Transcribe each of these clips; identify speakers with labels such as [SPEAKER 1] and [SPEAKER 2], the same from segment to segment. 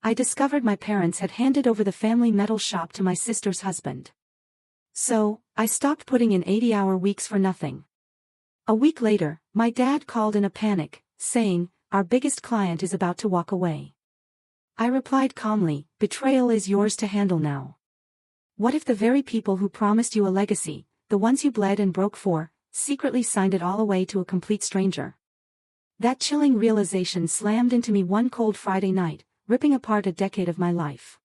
[SPEAKER 1] I discovered my parents had handed over the family metal shop to my sister's husband. So, I stopped putting in 80-hour weeks for nothing. A week later, my dad called in a panic, saying, "Our biggest client is about to walk away." I replied calmly, "Betrayal is yours to handle now. What if the very people who promised you a legacy, the ones you bled and broke for, secretly signed it all away to a complete stranger?" That chilling realization slammed into me one cold Friday night, ripping apart a decade of my life.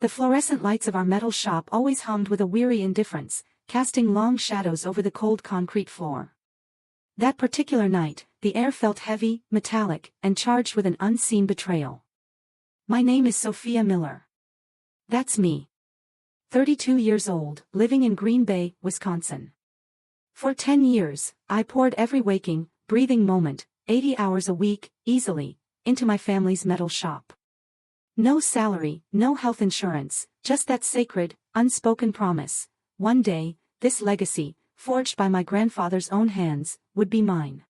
[SPEAKER 1] The fluorescent lights of our metal shop always hummed with a weary indifference, casting long shadows over the cold concrete floor. That particular night, the air felt heavy, metallic, and charged with an unseen betrayal. My name is Sophia Miller. That's me. 32 years old, living in Green Bay, Wisconsin. For 10 years, I poured every waking, breathing moment, 80 hours a week, easily, into my family's metal shop. No salary, no health insurance, just that sacred, unspoken promise: one day, this legacy, forged by my grandfather's own hands, would be mine.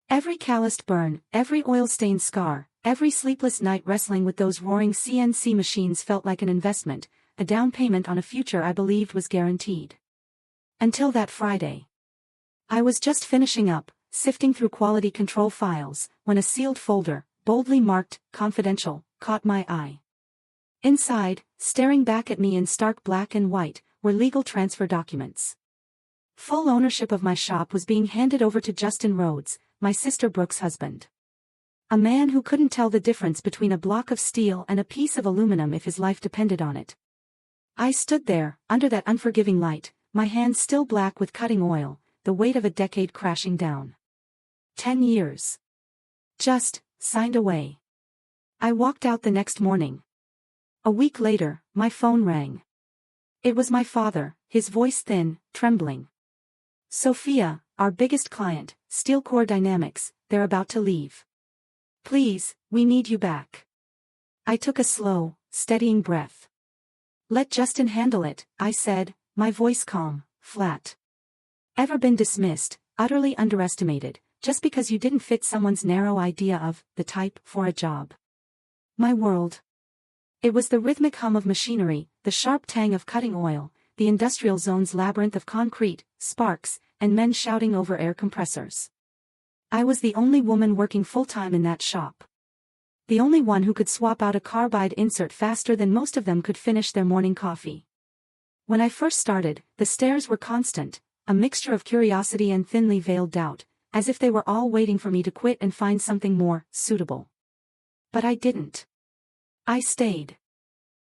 [SPEAKER 1] Every calloused burn, every oil-stained scar, every sleepless night wrestling with those roaring CNC machines felt like an investment, a down payment on a future I believed was guaranteed. Until that Friday. I was just finishing up, sifting through quality control files, when a sealed folder, boldly marked, "Confidential," caught my eye. Inside, staring back at me in stark black and white, were legal transfer documents. Full ownership of my shop was being handed over to Justin Rhodes, my sister Brooke's husband. A man who couldn't tell the difference between a block of steel and a piece of aluminum if his life depended on it. I stood there, under that unforgiving light, my hands still black with cutting oil, the weight of a decade crashing down. 10 years. Just, signed away. I walked out the next morning. A week later, my phone rang. It was my father, his voice thin, trembling. "Sophia, our biggest client, Steelcore Dynamics, they're about to leave. Please, we need you back." I took a slow, steadying breath. "Let Justin handle it," I said, my voice calm, flat. Ever been dismissed, utterly underestimated, just because you didn't fit someone's narrow idea of the type for a job? My world. It was the rhythmic hum of machinery, the sharp tang of cutting oil, the industrial zone's labyrinth of concrete, sparks, and men shouting over air compressors. I was the only woman working full-time in that shop. The only one who could swap out a carbide insert faster than most of them could finish their morning coffee. When I first started, the stares were constant, a mixture of curiosity and thinly veiled doubt, as if they were all waiting for me to quit and find something more suitable. But I didn't. I stayed.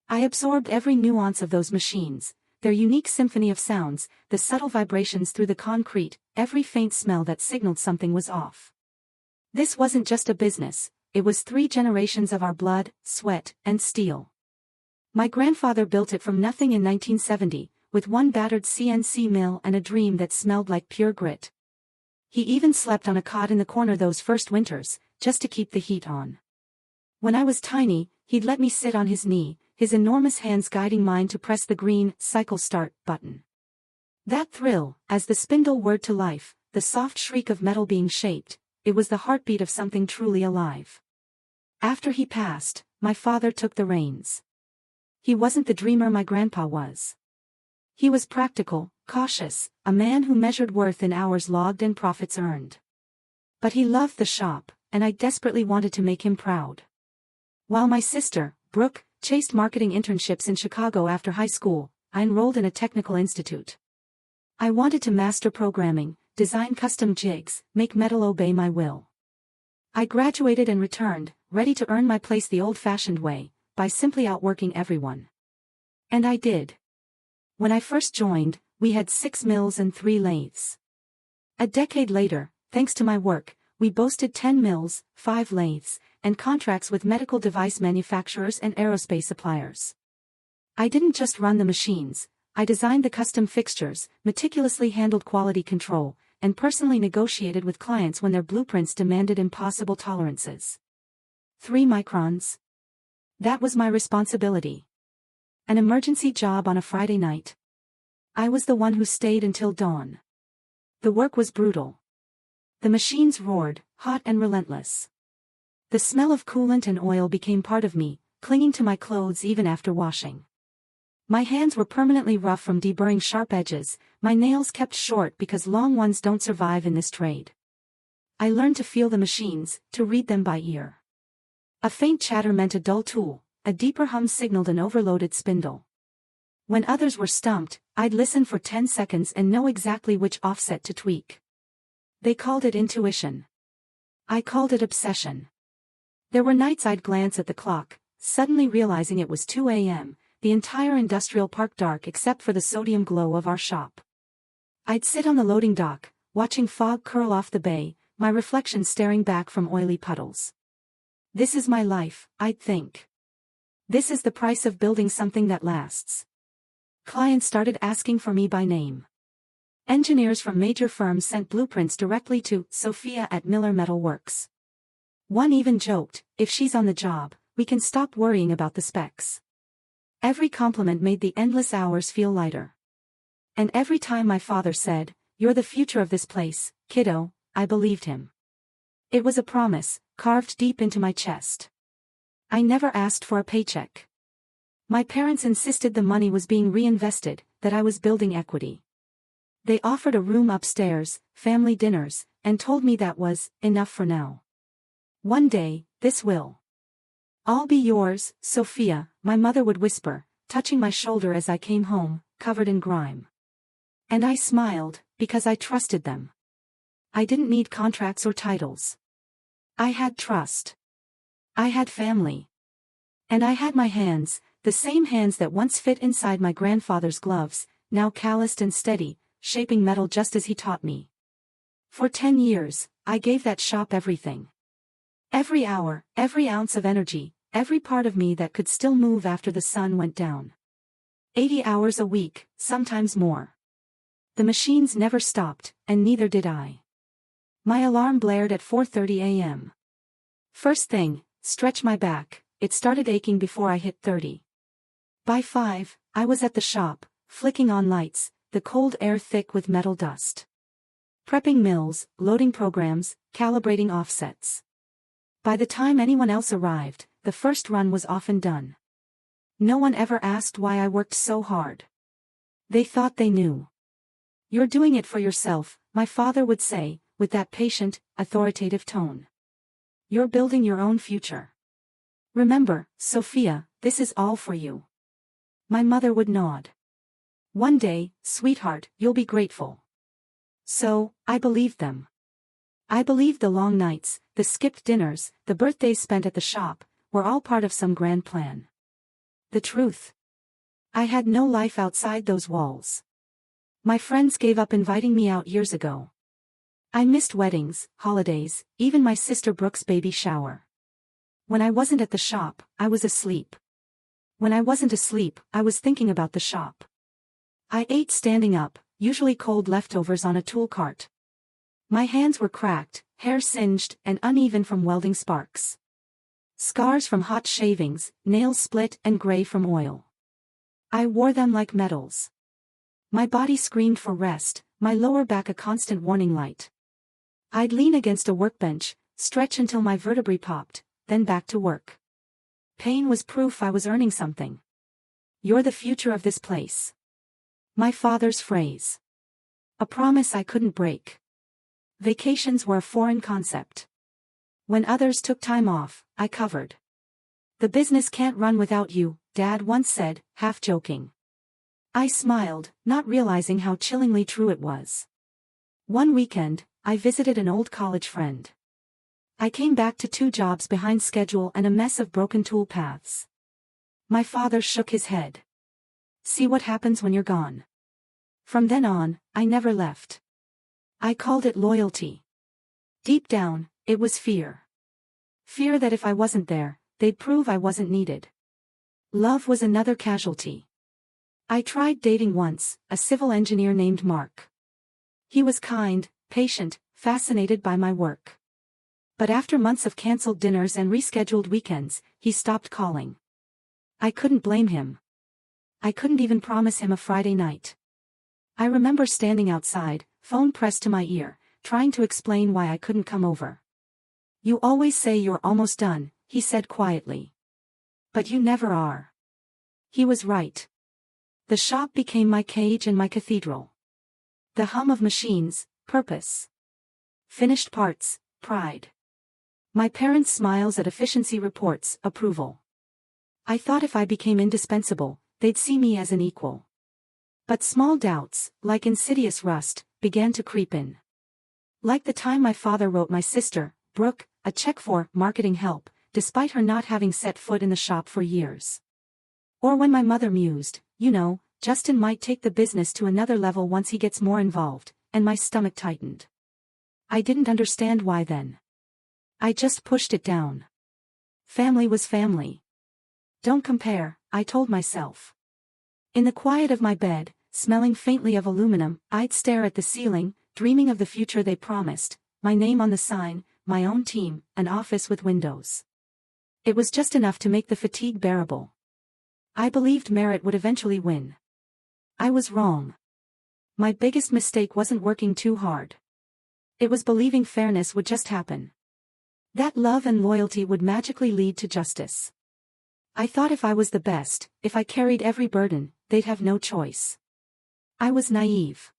[SPEAKER 1] I absorbed every nuance of those machines, their unique symphony of sounds, the subtle vibrations through the concrete, every faint smell that signaled something was off. This wasn't just a business, it was 3 generations of our blood, sweat, and steel. My grandfather built it from nothing in 1970, with one battered CNC mill and a dream that smelled like pure grit. He even slept on a cot in the corner those first winters, just to keep the heat on. When I was tiny, he'd let me sit on his knee, his enormous hands guiding mine to press the green cycle start button. That thrill, as the spindle whirred to life, the soft shriek of metal being shaped, it was the heartbeat of something truly alive. After he passed, my father took the reins. He wasn't the dreamer my grandpa was. He was practical, cautious, a man who measured worth in hours logged and profits earned. But he loved the shop, and I desperately wanted to make him proud. While my sister, Brooke, chased marketing internships in Chicago after high school, I enrolled in a technical institute. I wanted to master programming, design custom jigs, make metal obey my will. I graduated and returned, ready to earn my place the old-fashioned way, by simply outworking everyone. And I did. When I first joined, we had 6 mills and 3 lathes. A decade later, thanks to my work, we boasted 10 mills, 5 lathes, and contracts with medical device manufacturers and aerospace suppliers. I didn't just run the machines, I designed the custom fixtures, meticulously handled quality control, and personally negotiated with clients when their blueprints demanded impossible tolerances. 3 microns. That was my responsibility. An emergency job on a Friday night. I was the one who stayed until dawn. The work was brutal. The machines roared, hot and relentless. The smell of coolant and oil became part of me, clinging to my clothes even after washing. My hands were permanently rough from deburring sharp edges, my nails kept short because long ones don't survive in this trade. I learned to feel the machines, to read them by ear. A faint chatter meant a dull tool, a deeper hum signaled an overloaded spindle. When others were stumped, I'd listen for 10 seconds and know exactly which offset to tweak. They called it intuition. I called it obsession. There were nights I'd glance at the clock, suddenly realizing it was 2 a.m., the entire industrial park dark except for the sodium glow of our shop. I'd sit on the loading dock, watching fog curl off the bay, my reflection staring back from oily puddles. This is my life, I'd think. This is the price of building something that lasts. Clients started asking for me by name. Engineers from major firms sent blueprints directly to Sophia at Miller Metal Works. One even joked, if she's on the job, we can stop worrying about the specs. Every compliment made the endless hours feel lighter. And every time my father said, "You're the future of this place, kiddo," I believed him. It was a promise, carved deep into my chest. I never asked for a paycheck. My parents insisted the money was being reinvested, that I was building equity. They offered a room upstairs, family dinners, and told me that was enough for now. One day, this will all be yours, Sophia, my mother would whisper, touching my shoulder as I came home, covered in grime. And I smiled, because I trusted them. I didn't need contracts or titles. I had trust. I had family. And I had my hands, the same hands that once fit inside my grandfather's gloves, now calloused and steady, shaping metal just as he taught me. For 10 years, I gave that shop everything. Every hour, every ounce of energy, every part of me that could still move after the sun went down. 80 hours a week, sometimes more. The machines never stopped, and neither did I. My alarm blared at 4:30 a.m. First thing, stretch my back, it started aching before I hit 30. By 5, I was at the shop, flicking on lights, the cold air thick with metal dust. Prepping mills, loading programs, calibrating offsets. By the time anyone else arrived, the first run was often done. No one ever asked why I worked so hard. They thought they knew. "You're doing it for yourself," my father would say, with that patient, authoritative tone. "You're building your own future. Remember, Sophia, this is all for you." My mother would nod. "One day, sweetheart, you'll be grateful." So, I believed them. I believed the long nights, the skipped dinners, the birthdays spent at the shop, were all part of some grand plan. The truth? I had no life outside those walls. My friends gave up inviting me out years ago. I missed weddings, holidays, even my sister Brooke's baby shower. When I wasn't at the shop, I was asleep. When I wasn't asleep, I was thinking about the shop. I ate standing up, usually cold leftovers on a tool cart. My hands were cracked, hair singed and uneven from welding sparks. Scars from hot shavings, nails split and gray from oil. I wore them like medals. My body screamed for rest, my lower back a constant warning light. I'd lean against a workbench, stretch until my vertebrae popped, then back to work. Pain was proof I was earning something. "You're the future of this place." My father's phrase. A promise I couldn't break. Vacations were a foreign concept. When others took time off, I covered. "The business can't run without you," Dad once said, half joking. I smiled, not realizing how chillingly true it was. One weekend, I visited an old college friend. I came back to 2 jobs behind schedule and a mess of broken tool paths. My father shook his head. "See what happens when you're gone." From then on, I never left. I called it loyalty. Deep down, it was fear. Fear that if I wasn't there, they'd prove I wasn't needed. Love was another casualty. I tried dating once, a civil engineer named Mark. He was kind, patient, fascinated by my work. But after months of canceled dinners and rescheduled weekends, he stopped calling. I couldn't blame him. I couldn't even promise him a Friday night. I remember standing outside, phone pressed to my ear, trying to explain why I couldn't come over. "You always say you're almost done," he said quietly. But you never are. He was right. The shop became my cage and my cathedral. The hum of machines, purpose. Finished parts, pride. My parents' smiles at efficiency reports, approval. I thought if I became indispensable, they'd see me as an equal. But small doubts, like insidious rust, began to creep in. Like the time my father wrote my sister, Brooke, a check for marketing help, despite her not having set foot in the shop for years. Or when my mother mused, Justin might take the business to another level once he gets more involved, and my stomach tightened. I didn't understand why then. I just pushed it down. Family was family. Don't compare, I told myself. In the quiet of my bed, smelling faintly of aluminum, I'd stare at the ceiling, dreaming of the future they promised, my name on the sign, my own team, an office with windows. It was just enough to make the fatigue bearable. I believed merit would eventually win. I was wrong. My biggest mistake wasn't working too hard. It was believing fairness would just happen. That love and loyalty would magically lead to justice. I thought if I was the best, if I carried every burden, they'd have no choice. I was naive.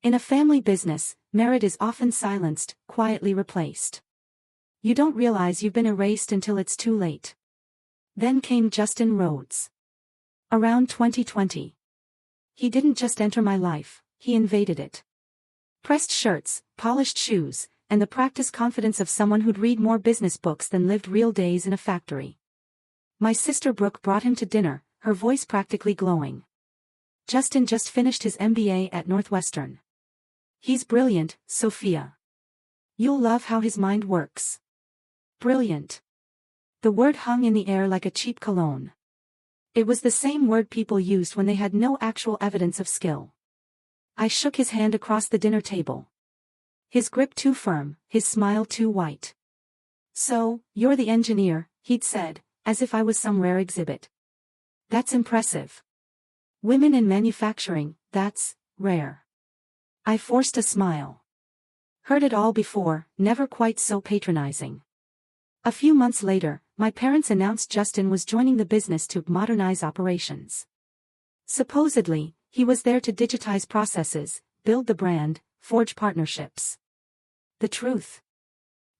[SPEAKER 1] In a family business, merit is often silenced, quietly replaced. You don't realize you've been erased until it's too late. Then came Justin Rhodes. Around 2020. He didn't just enter my life, he invaded it. Pressed shirts, polished shoes, and the practiced confidence of someone who'd read more business books than lived real days in a factory. My sister Brooke brought him to dinner, her voice practically glowing. Justin just finished his MBA at Northwestern. He's brilliant, Sophia. You'll love how his mind works. Brilliant. The word hung in the air like a cheap cologne. It was the same word people used when they had no actual evidence of skill. I shook his hand across the dinner table. His grip too firm, his smile too white. So, you're the engineer, he'd said, as if I was some rare exhibit. That's impressive. Women in manufacturing, that's rare. I forced a smile. Heard it all before, never quite so patronizing. A few months later, my parents announced Justin was joining the business to modernize operations. Supposedly, he was there to digitize processes, build the brand, forge partnerships. The truth.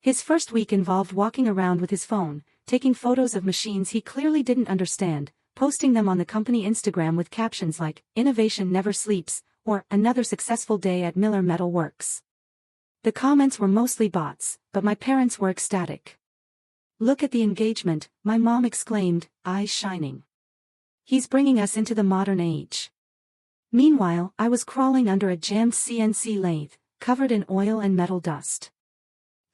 [SPEAKER 1] His first week involved walking around with his phone, taking photos of machines he clearly didn't understand, posting them on the company Instagram with captions like, "Innovation never sleeps," or "Another successful day at Miller Metal Works." The comments were mostly bots, but my parents were ecstatic. "Look at the engagement," my mom exclaimed, eyes shining. "He's bringing us into the modern age." Meanwhile, I was crawling under a jammed CNC lathe, covered in oil and metal dust.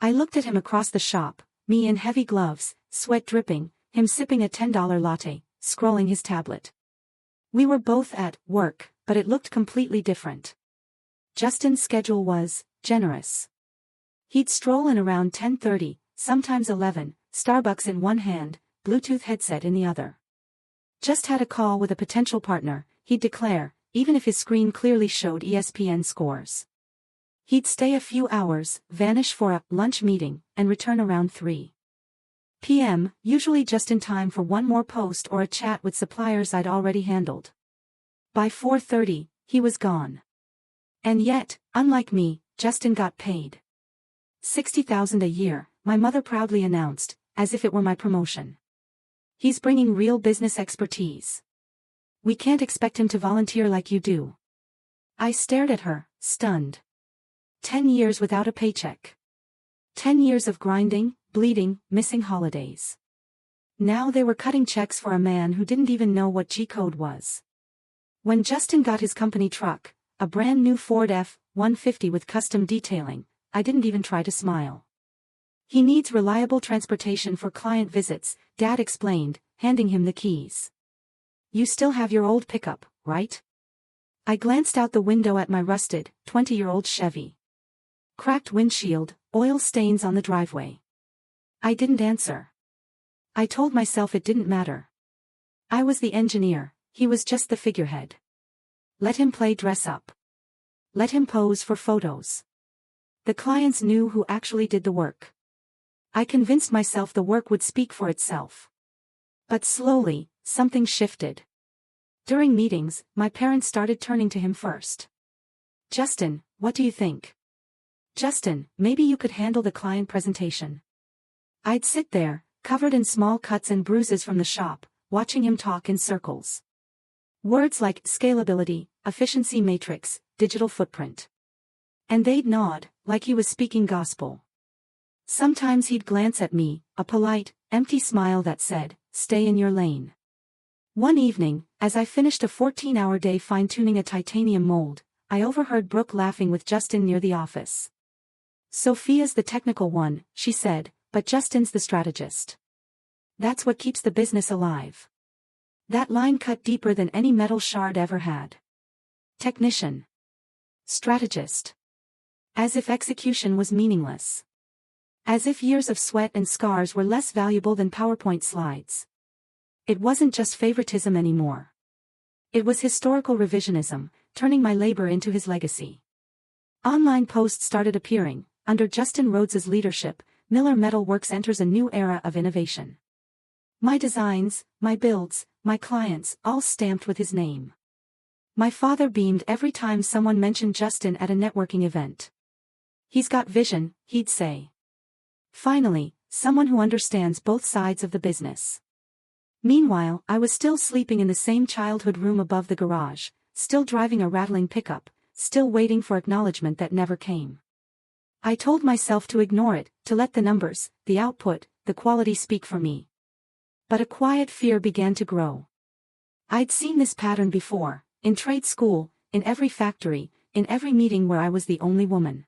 [SPEAKER 1] I looked at him across the shop, me in heavy gloves, sweat dripping, him sipping a $10 latte, scrolling his tablet. We were both at work, but it looked completely different. Justin's schedule was generous. He'd stroll in around 10:30, sometimes 11, Starbucks in one hand, Bluetooth headset in the other. Just had a call with a potential partner, he'd declare, even if his screen clearly showed ESPN scores. He'd stay a few hours, vanish for a lunch meeting, and return around 3 p.m., usually just in time for one more post or a chat with suppliers I'd already handled. By 4:30, he was gone. And yet, unlike me, Justin got paid. $60,000 a year, my mother proudly announced, as if it were my promotion. He's bringing real business expertise. We can't expect him to volunteer like you do. I stared at her, stunned. 10 years without a paycheck. 10 years of grinding, bleeding, missing holidays. Now they were cutting checks for a man who didn't even know what G-code was. When Justin got his company truck, a brand new Ford F-150 with custom detailing, I didn't even try to smile. He needs reliable transportation for client visits, Dad explained, handing him the keys. You still have your old pickup, right? I glanced out the window at my rusted, 20-year-old Chevy. Cracked windshield, oil stains on the driveway. I didn't answer. I told myself it didn't matter. I was the engineer, he was just the figurehead. Let him play dress up. Let him pose for photos. The clients knew who actually did the work. I convinced myself the work would speak for itself. But slowly, something shifted. During meetings, my parents started turning to him first. "Justin, what do you think? Justin, maybe you could handle the client presentation." I'd sit there, covered in small cuts and bruises from the shop, watching him talk in circles. Words like scalability, efficiency matrix, digital footprint. And they'd nod, like he was speaking gospel. Sometimes he'd glance at me, a polite, empty smile that said, "Stay in your lane." One evening, as I finished a 14-hour day fine-tuning a titanium mold, I overheard Brooke laughing with Justin near the office. "Sophia's the technical one," she said, "but Justin's the strategist. That's what keeps the business alive." That line cut deeper than any metal shard ever had. Technician. Strategist. As if execution was meaningless. As if years of sweat and scars were less valuable than PowerPoint slides. It wasn't just favoritism anymore. It was historical revisionism, turning my labor into his legacy. Online posts started appearing. Under Justin Rhodes's leadership, Miller Metal Works enters a new era of innovation. My designs, my builds, my clients, all stamped with his name. My father beamed every time someone mentioned Justin at a networking event. "He's got vision," he'd say. "Finally, someone who understands both sides of the business." Meanwhile, I was still sleeping in the same childhood room above the garage, still driving a rattling pickup, still waiting for acknowledgement that never came. I told myself to ignore it, to let the numbers, the output, the quality speak for me. But a quiet fear began to grow. I'd seen this pattern before, in trade school, in every factory, in every meeting where I was the only woman.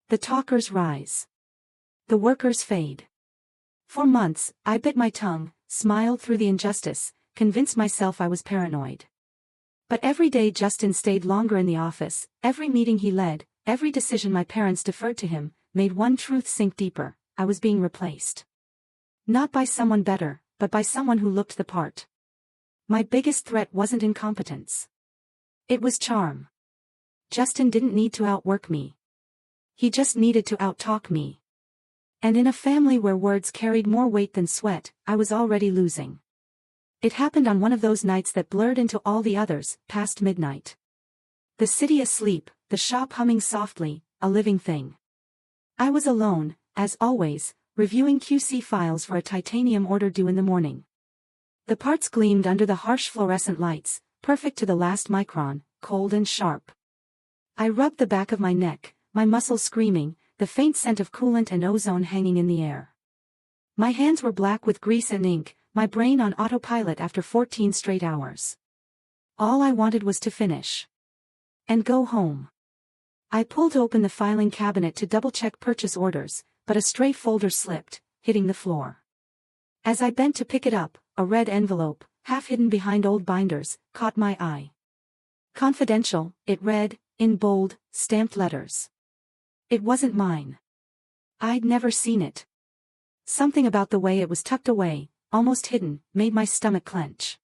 [SPEAKER 1] The talkers rise. The workers fade. For months, I bit my tongue, smiled through the injustice, convinced myself I was paranoid. But every day Justin stayed longer in the office, every meeting he led, every decision my parents deferred to him, made one truth sink deeper: I was being replaced. Not by someone better, but by someone who looked the part. My biggest threat wasn't incompetence. It was charm. Justin didn't need to outwork me. He just needed to outtalk me. And in a family where words carried more weight than sweat, I was already losing. It happened on one of those nights that blurred into all the others, past midnight. The city asleep, the shop humming softly, a living thing. I was alone, as always, reviewing QC files for a titanium order due in the morning. The parts gleamed under the harsh fluorescent lights, perfect to the last micron, cold and sharp. I rubbed the back of my neck, my muscles screaming, the faint scent of coolant and ozone hanging in the air. My hands were black with grease and ink, my brain on autopilot after 14 straight hours. All I wanted was to finish. And go home. I pulled open the filing cabinet to double-check purchase orders, but a stray folder slipped, hitting the floor. As I bent to pick it up, a red envelope, half hidden behind old binders, caught my eye. "Confidential," it read, in bold, stamped letters. It wasn't mine. I'd never seen it. Something about the way it was tucked away, almost hidden, made my stomach clench.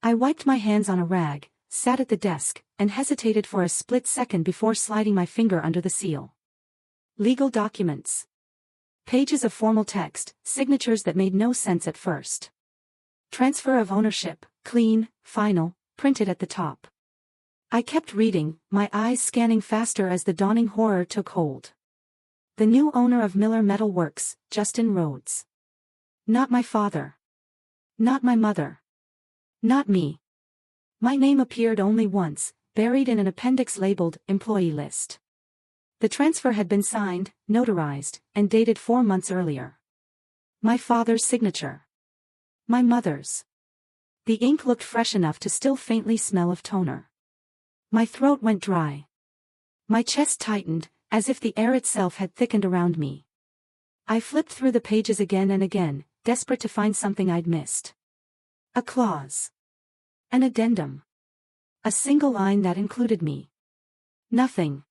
[SPEAKER 1] I wiped my hands on a rag, sat at the desk, and hesitated for a split second before sliding my finger under the seal. Legal documents. Pages of formal text, signatures that made no sense at first. Transfer of ownership, clean, final, printed at the top. I kept reading, my eyes scanning faster as the dawning horror took hold. The new owner of Miller Metal Works, Justin Rhodes. Not my father. Not my mother. Not me. My name appeared only once, buried in an appendix labeled Employee List. The transfer had been signed, notarized, and dated 4 months earlier. My father's signature. My mother's. The ink looked fresh enough to still faintly smell of toner. My throat went dry. My chest tightened, as if the air itself had thickened around me. I flipped through the pages again and again, desperate to find something I'd missed. A clause. An addendum. A single line that included me. Nothing.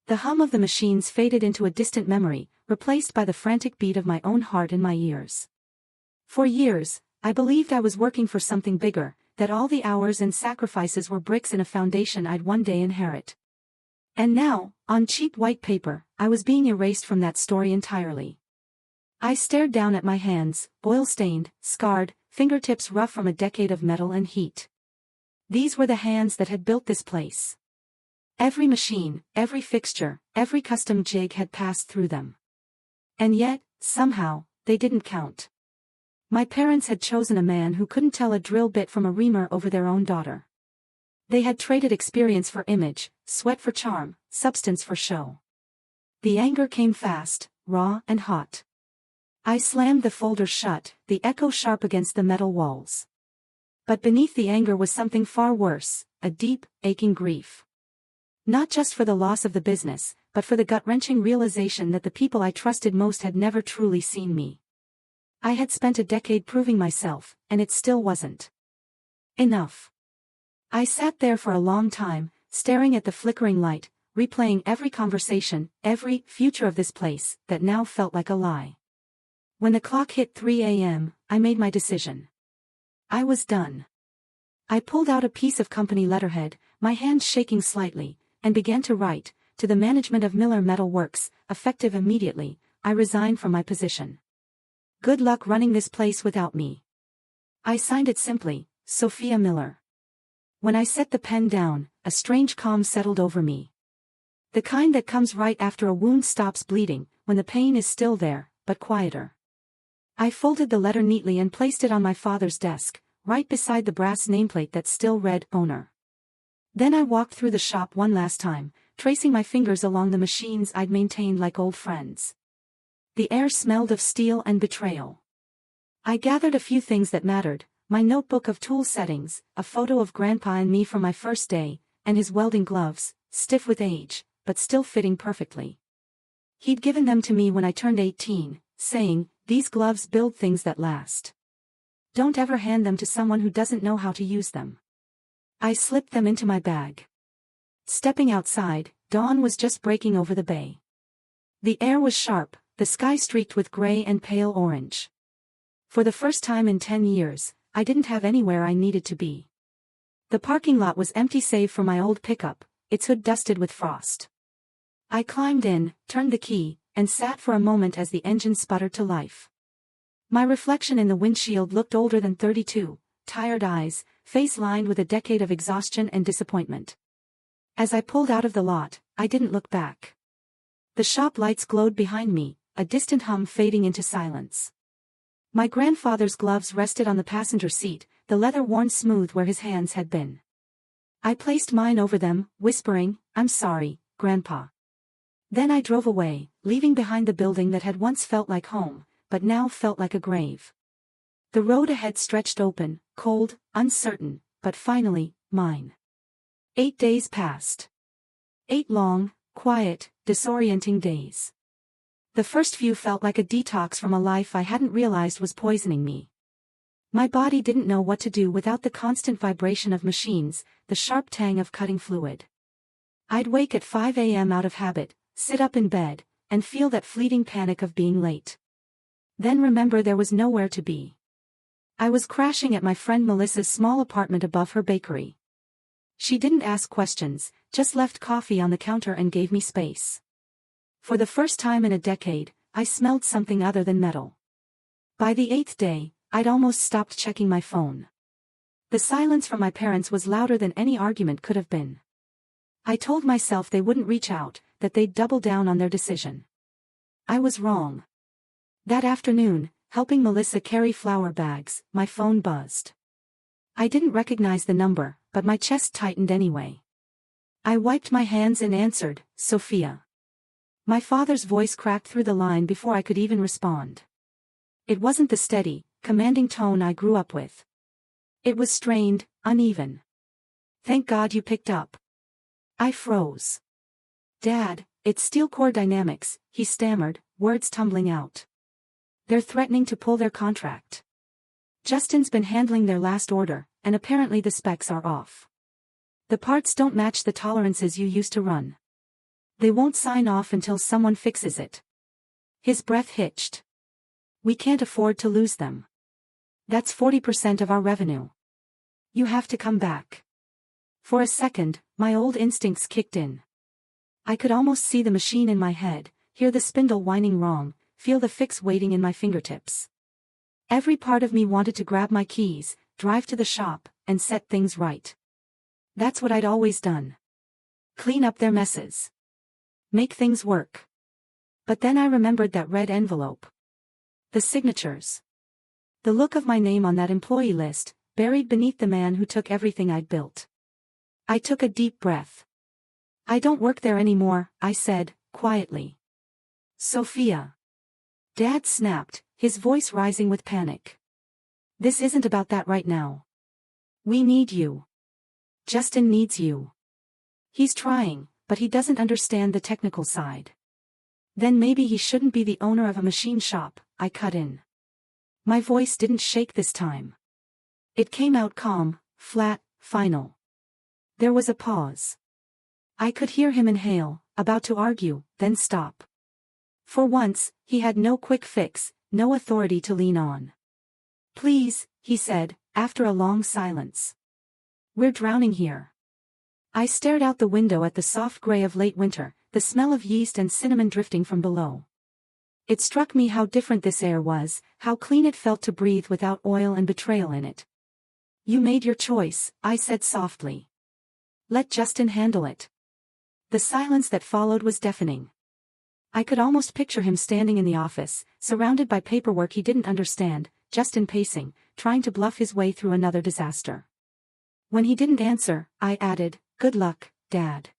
[SPEAKER 1] The hum of the machines faded into a distant memory, replaced by the frantic beat of my own heart in my ears. For years, I believed I was working for something bigger, that all the hours and sacrifices were bricks in a foundation I'd one day inherit. And now, on cheap white paper, I was being erased from that story entirely. I stared down at my hands, oil-stained, scarred, fingertips rough from a decade of metal and heat. These were the hands that had built this place. Every machine, every fixture, every custom jig had passed through them. And yet, somehow, they didn't count. My parents had chosen a man who couldn't tell a drill bit from a reamer over their own daughter. They had traded experience for image, sweat for charm, substance for show. The anger came fast, raw and hot. I slammed the folder shut, the echo sharp against the metal walls. But beneath the anger was something far worse, a deep, aching grief. Not just for the loss of the business, but for the gut-wrenching realization that the people I trusted most had never truly seen me. I had spent a decade proving myself, and it still wasn't enough. I sat there for a long time, staring at the flickering light, replaying every conversation, every future of this place, that now felt like a lie. When the clock hit 3 a.m., I made my decision. I was done. I pulled out a piece of company letterhead, my hand shaking slightly, and began to write, "To the management of Miller Metal Works, effective immediately, I resign from my position. Good luck running this place without me." I signed it simply, Sophia Miller. When I set the pen down, a strange calm settled over me. The kind that comes right after a wound stops bleeding, when the pain is still there, but quieter. I folded the letter neatly and placed it on my father's desk, right beside the brass nameplate that still read "Owner." Then I walked through the shop one last time, tracing my fingers along the machines I'd maintained like old friends. The air smelled of steel and betrayal. I gathered a few things that mattered: my notebook of tool settings, a photo of Grandpa and me from my first day, and his welding gloves, stiff with age, but still fitting perfectly. He'd given them to me when I turned 18, saying, "These gloves build things that last. Don't ever hand them to someone who doesn't know how to use them." I slipped them into my bag. Stepping outside, dawn was just breaking over the bay. The air was sharp, the sky streaked with gray and pale orange. For the first time in 10 years, I didn't have anywhere I needed to be. The parking lot was empty save for my old pickup, its hood dusted with frost. I climbed in, turned the key, and sat for a moment as the engine sputtered to life. My reflection in the windshield looked older than 32, tired eyes, face lined with a decade of exhaustion and disappointment. As I pulled out of the lot, I didn't look back. The shop lights glowed behind me, a distant hum fading into silence. My grandfather's gloves rested on the passenger seat, the leather worn smooth where his hands had been. I placed mine over them, whispering, "I'm sorry, Grandpa." Then I drove away, leaving behind the building that had once felt like home, but now felt like a grave. The road ahead stretched open, cold, uncertain, but finally, mine. 8 days passed. 8 long, quiet, disorienting days. The first few felt like a detox from a life I hadn't realized was poisoning me. My body didn't know what to do without the constant vibration of machines, the sharp tang of cutting fluid. I'd wake at 5 a.m. out of habit, sit up in bed, and feel that fleeting panic of being late. Then remember there was nowhere to be. I was crashing at my friend Melissa's small apartment above her bakery. She didn't ask questions, just left coffee on the counter and gave me space. For the first time in a decade, I smelled something other than metal. By the 8th day, I'd almost stopped checking my phone. The silence from my parents was louder than any argument could have been. I told myself they wouldn't reach out, that they'd double down on their decision. I was wrong. That afternoon, helping Melissa carry flour bags, my phone buzzed. I didn't recognize the number, but my chest tightened anyway. I wiped my hands and answered, "Sophia." My father's voice cracked through the line before I could even respond. It wasn't the steady, commanding tone I grew up with. It was strained, uneven. "Thank God you picked up." I froze. "Dad, it's Steel Core Dynamics," he stammered, words tumbling out. "They're threatening to pull their contract. Justin's been handling their last order, and apparently the specs are off. The parts don't match the tolerances you used to run. They won't sign off until someone fixes it." His breath hitched. "We can't afford to lose them. That's 40% of our revenue. You have to come back." For a second, my old instincts kicked in. I could almost see the machine in my head, hear the spindle whining wrong, feel the fix waiting in my fingertips. Every part of me wanted to grab my keys, drive to the shop, and set things right. That's what I'd always done. Clean up their messes. Make things work. But then I remembered that red envelope. The signatures. The look of my name on that employee list, buried beneath the man who took everything I'd built. I took a deep breath. I don't work there anymore, I said, quietly. Sophia. Dad snapped, his voice rising with panic. This isn't about that right now. We need you. Justin needs you. He's trying, but he doesn't understand the technical side. Then maybe he shouldn't be the owner of a machine shop, I cut in. My voice didn't shake this time. It came out calm, flat, final. There was a pause. I could hear him inhale, about to argue, then stop. For once, he had no quick fix, no authority to lean on. Please, he said, after a long silence. We're drowning here. I stared out the window at the soft gray of late winter, the smell of yeast and cinnamon drifting from below. It struck me how different this air was, how clean it felt to breathe without oil and betrayal in it. You made your choice, I said softly. Let Justin handle it. The silence that followed was deafening. I could almost picture him standing in the office, surrounded by paperwork he didn't understand, Justin pacing, trying to bluff his way through another disaster. When he didn't answer, I added, "Good luck, Dad."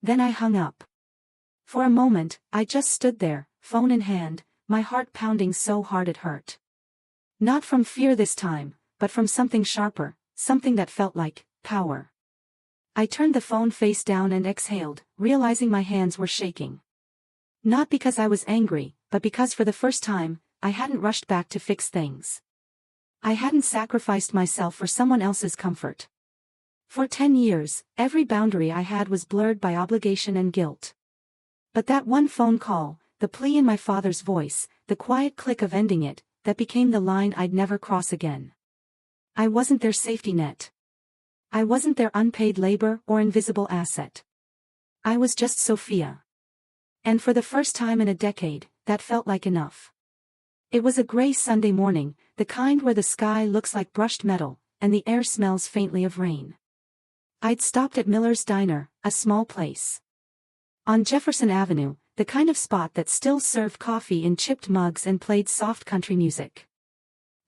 [SPEAKER 1] Then I hung up. For a moment, I just stood there, phone in hand, my heart pounding so hard it hurt. Not from fear this time, but from something sharper, something that felt like power. I turned the phone face down and exhaled, realizing my hands were shaking. Not because I was angry, but because for the first time, I hadn't rushed back to fix things. I hadn't sacrificed myself for someone else's comfort. For 10 years, every boundary I had was blurred by obligation and guilt. But that one phone call, the plea in my father's voice, the quiet click of ending it, that became the line I'd never cross again. I wasn't their safety net. I wasn't their unpaid labor or invisible asset. I was just Sophia. And for the first time in a decade, that felt like enough. It was a gray Sunday morning, the kind where the sky looks like brushed metal, and the air smells faintly of rain. I'd stopped at Miller's Diner, a small place on Jefferson Avenue, the kind of spot that still served coffee in chipped mugs and played soft country music.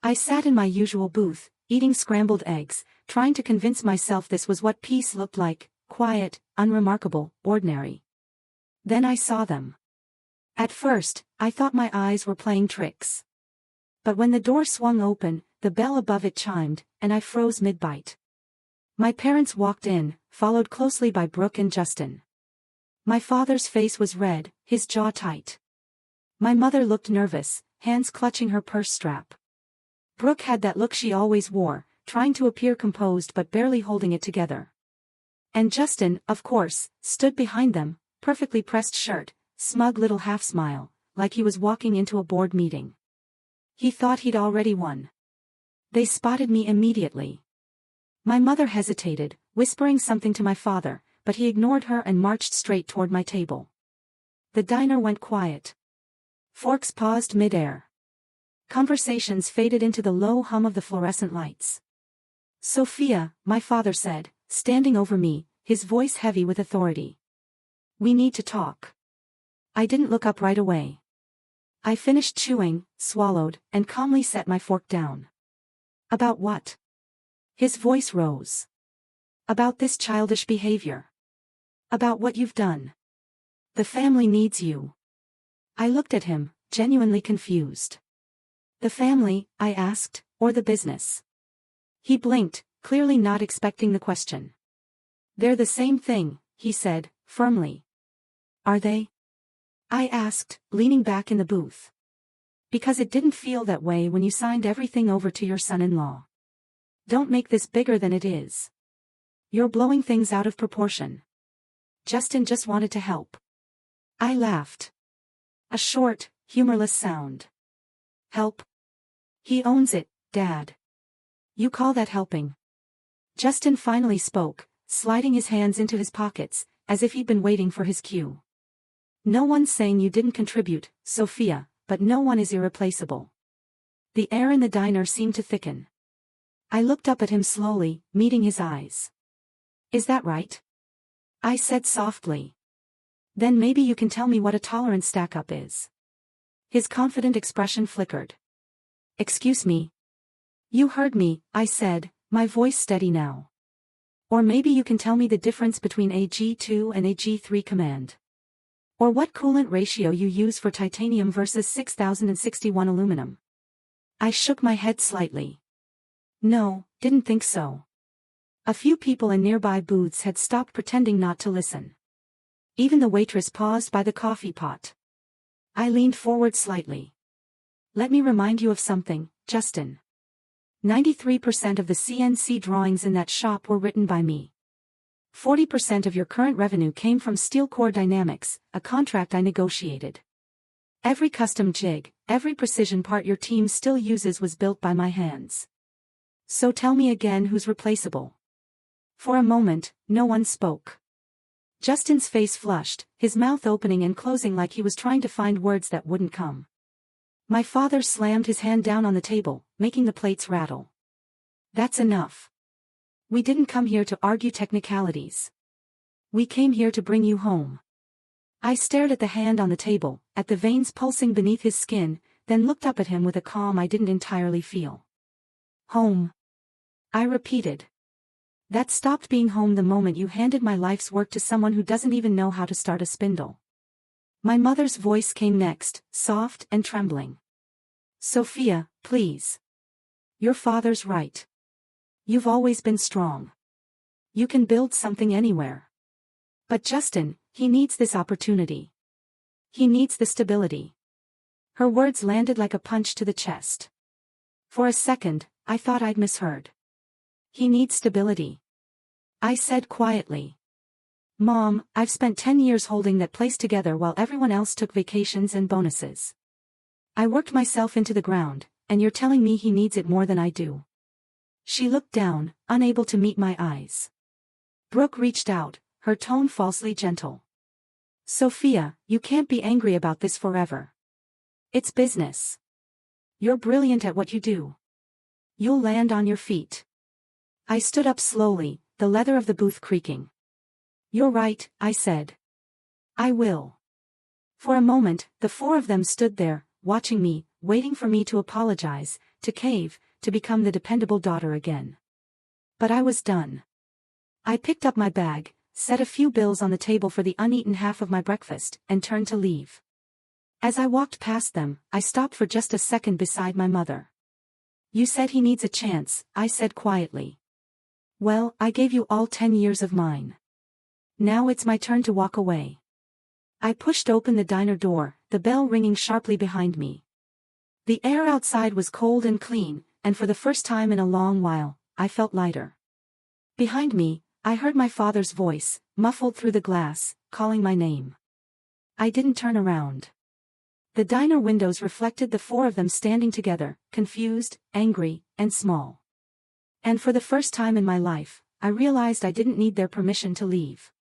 [SPEAKER 1] I sat in my usual booth, eating scrambled eggs, trying to convince myself this was what peace looked like, quiet, unremarkable, ordinary. Then I saw them. At first, I thought my eyes were playing tricks. But when the door swung open, the bell above it chimed, and I froze mid-bite. My parents walked in, followed closely by Brooke and Justin. My father's face was red, his jaw tight. My mother looked nervous, hands clutching her purse strap. Brooke had that look she always wore, trying to appear composed but barely holding it together. And Justin, of course, stood behind them, perfectly pressed shirt, smug little half-smile, like he was walking into a board meeting. He thought he'd already won. They spotted me immediately. My mother hesitated, whispering something to my father, but he ignored her and marched straight toward my table. The diner went quiet. Forks paused mid-air. Conversations faded into the low hum of the fluorescent lights. Sophia, my father said, standing over me, his voice heavy with authority. We need to talk. I didn't look up right away. I finished chewing, swallowed, and calmly set my fork down. About what? His voice rose. About this childish behavior. About what you've done. The family needs you. I looked at him, genuinely confused. The family, I asked, or the business? He blinked, clearly not expecting the question. They're the same thing, he said, firmly. Are they? I asked, leaning back in the booth. Because it didn't feel that way when you signed everything over to your son-in-law. Don't make this bigger than it is. You're blowing things out of proportion. Justin just wanted to help. I laughed. A short, humorless sound. Help? He owns it, Dad. You call that helping? Justin finally spoke, sliding his hands into his pockets, as if he'd been waiting for his cue. No one's saying you didn't contribute, Sophia, but no one is irreplaceable. The air in the diner seemed to thicken. I looked up at him slowly, meeting his eyes. Is that right? I said softly. Then maybe you can tell me what a tolerance stack-up is. His confident expression flickered. Excuse me. You heard me, I said, my voice steady now. Or maybe you can tell me the difference between a G2 and a G3 command. Or what coolant ratio you use for titanium versus 6061 aluminum. I shook my head slightly. No, didn't think so. A few people in nearby booths had stopped pretending not to listen. Even the waitress paused by the coffee pot. I leaned forward slightly. Let me remind you of something, Justin. 93% of the CNC drawings in that shop were written by me. 40% of your current revenue came from Steel Core Dynamics, a contract I negotiated. Every custom jig, every precision part your team still uses was built by my hands. So tell me again who's replaceable. For a moment, no one spoke. Justin's face flushed, his mouth opening and closing like he was trying to find words that wouldn't come. My father slammed his hand down on the table, making the plates rattle. That's enough. We didn't come here to argue technicalities. We came here to bring you home. I stared at the hand on the table, at the veins pulsing beneath his skin, then looked up at him with a calm I didn't entirely feel. Home. I repeated. That stopped being home the moment you handed my life's work to someone who doesn't even know how to start a spindle. My mother's voice came next, soft and trembling. Sophia, please. Your father's right. You've always been strong. You can build something anywhere. But Justin, he needs this opportunity. He needs the stability. Her words landed like a punch to the chest. For a second, I thought I'd misheard. He needs stability. I said quietly. Mom, I've spent 10 years holding that place together while everyone else took vacations and bonuses. I worked myself into the ground, and you're telling me he needs it more than I do. She looked down, unable to meet my eyes. Brooke reached out, her tone falsely gentle. Sophia, you can't be angry about this forever. It's business. You're brilliant at what you do. You'll land on your feet. I stood up slowly, the leather of the booth creaking. You're right, I said. I will. For a moment, the four of them stood there, watching me, waiting for me to apologize, to cave, to become the dependable daughter again. But I was done. I picked up my bag, set a few bills on the table for the uneaten half of my breakfast, and turned to leave. As I walked past them, I stopped for just a second beside my mother. You said he needs a chance, I said quietly. Well, I gave you all 10 years of mine. Now it's my turn to walk away. I pushed open the diner door, the bell ringing sharply behind me. The air outside was cold and clean, and for the first time in a long while, I felt lighter. Behind me, I heard my father's voice, muffled through the glass, calling my name. I didn't turn around. The diner windows reflected the four of them standing together, confused, angry, and small. And for the first time in my life, I realized I didn't need their permission to leave.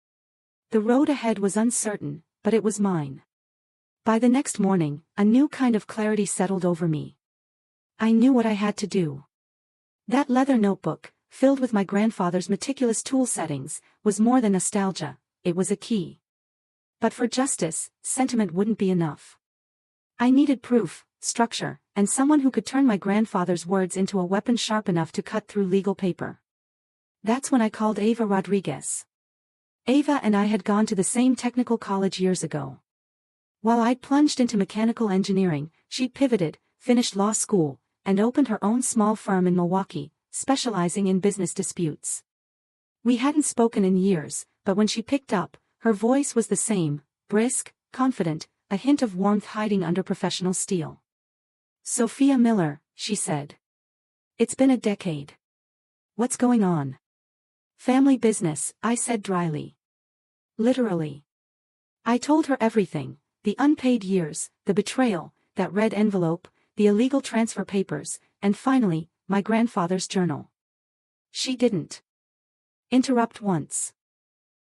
[SPEAKER 1] The road ahead was uncertain, but it was mine. By the next morning, a new kind of clarity settled over me. I knew what I had to do. That leather notebook, filled with my grandfather's meticulous tool settings, was more than nostalgia, it was a key. But for justice, sentiment wouldn't be enough. I needed proof, structure, and someone who could turn my grandfather's words into a weapon sharp enough to cut through legal paper. That's when I called Ava Rodriguez. Ava and I had gone to the same technical college years ago. While I'd plunged into mechanical engineering, she'd pivoted, finished law school, and opened her own small firm in Milwaukee, specializing in business disputes. We hadn't spoken in years, but when she picked up, her voice was the same, brisk, confident, a hint of warmth hiding under professional steel. Sophia Miller, she said. It's been a decade. What's going on? Family business, I said dryly. Literally. I told her everything, the unpaid years, the betrayal, that red envelope, the illegal transfer papers, and finally, my grandfather's journal. She didn't interrupt once.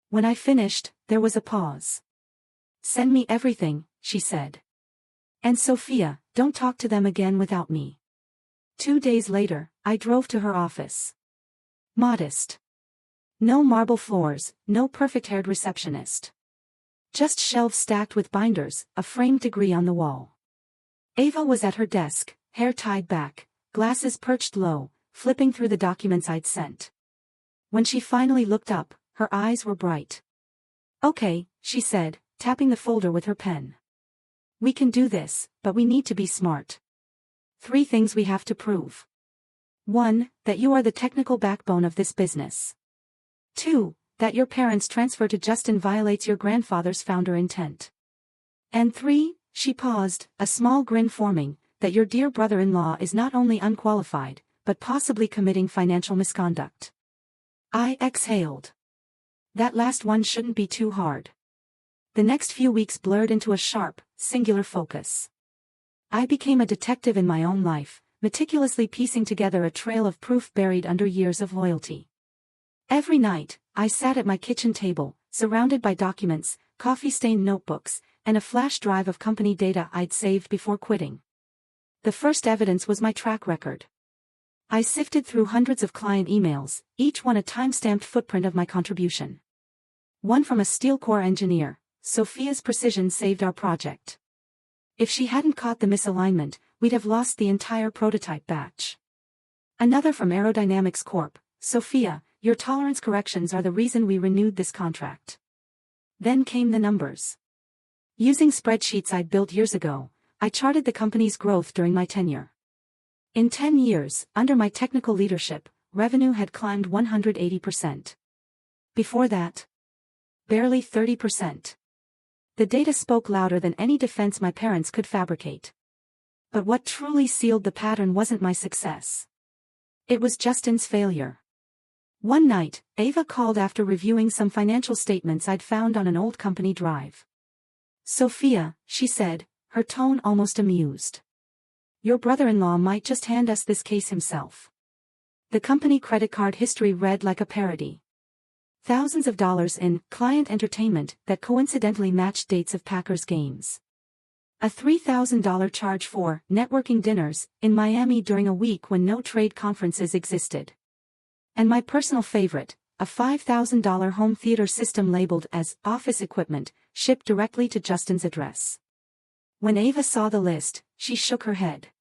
[SPEAKER 1] When I finished, there was a pause. Send me everything, she said. And Sophia, don't talk to them again without me. 2 days later, I drove to her office. Modest. No marble floors, no perfect-haired receptionist. Just shelves stacked with binders, a framed degree on the wall. Ava was at her desk, hair tied back, glasses perched low, flipping through the documents I'd sent. When she finally looked up, her eyes were bright. "Okay," she said, tapping the folder with her pen. "We can do this, but we need to be smart. 3 things we have to prove. 1, that you are the technical backbone of this business. 2, that your parents' transfer to Justin violates your grandfather's founder intent. And 3, she paused, a small grin forming, that your dear brother-in-law is not only unqualified, but possibly committing financial misconduct." I exhaled. That last one shouldn't be too hard. The next few weeks blurred into a sharp, singular focus. I became a detective in my own life, meticulously piecing together a trail of proof buried under years of loyalty. Every night, I sat at my kitchen table, surrounded by documents, coffee-stained notebooks, and a flash drive of company data I'd saved before quitting. The first evidence was my track record. I sifted through hundreds of client emails, each one a time-stamped footprint of my contribution. One from a steel core engineer: "Sophia's precision saved our project. If she hadn't caught the misalignment, we'd have lost the entire prototype batch." Another from Aerodynamics Corp: "Sophia, your tolerance corrections are the reason we renewed this contract." Then came the numbers. Using spreadsheets I'd built years ago, I charted the company's growth during my tenure. In 10 years, under my technical leadership, revenue had climbed 180%. Before that, barely 30%. The data spoke louder than any defense my parents could fabricate. But what truly sealed the pattern wasn't my success. It was Justin's failure. One night, Ava called after reviewing some financial statements I'd found on an old company drive. "Sophia," she said, her tone almost amused. "Your brother-in-law might just hand us this case himself." The company credit card history read like a parody. Thousands of dollars in client entertainment that coincidentally matched dates of Packers games. A $3,000 charge for networking dinners in Miami during a week when no trade conferences existed. And my personal favorite, a $5,000 home theater system labeled as office equipment, shipped directly to Justin's address. When Ava saw the list, she shook her head.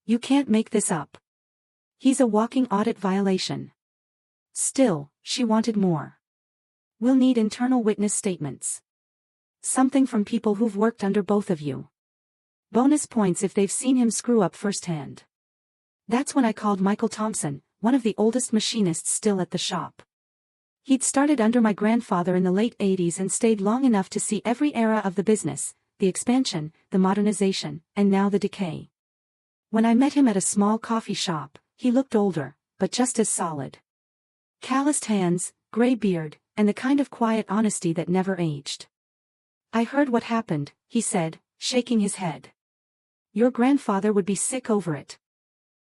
[SPEAKER 1] "You can't make this up. He's a walking audit violation." Still, she wanted more. "We'll need internal witness statements. Something from people who've worked under both of you. Bonus points if they've seen him screw up firsthand." That's when I called Michael Thompson, one of the oldest machinists still at the shop. He'd started under my grandfather in the late 80s and stayed long enough to see every era of the business, the expansion, the modernization, and now the decay. When I met him at a small coffee shop, he looked older, but just as solid. Calloused hands, gray beard, and the kind of quiet honesty that never aged. "I heard what happened," he said, shaking his head. "Your grandfather would be sick over it."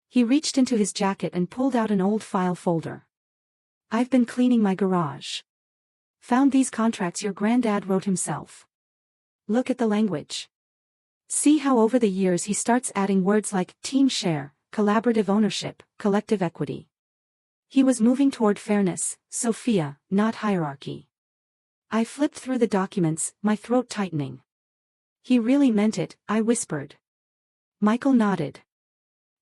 [SPEAKER 1] He reached into his jacket and pulled out an old file folder. "I've been cleaning my garage. Found these contracts your granddad wrote himself. Look at the language. See how over the years he starts adding words like team share, collaborative ownership, collective equity. He was moving toward fairness, Sophia, not hierarchy." I flipped through the documents, my throat tightening. "He really meant it," I whispered. Michael nodded.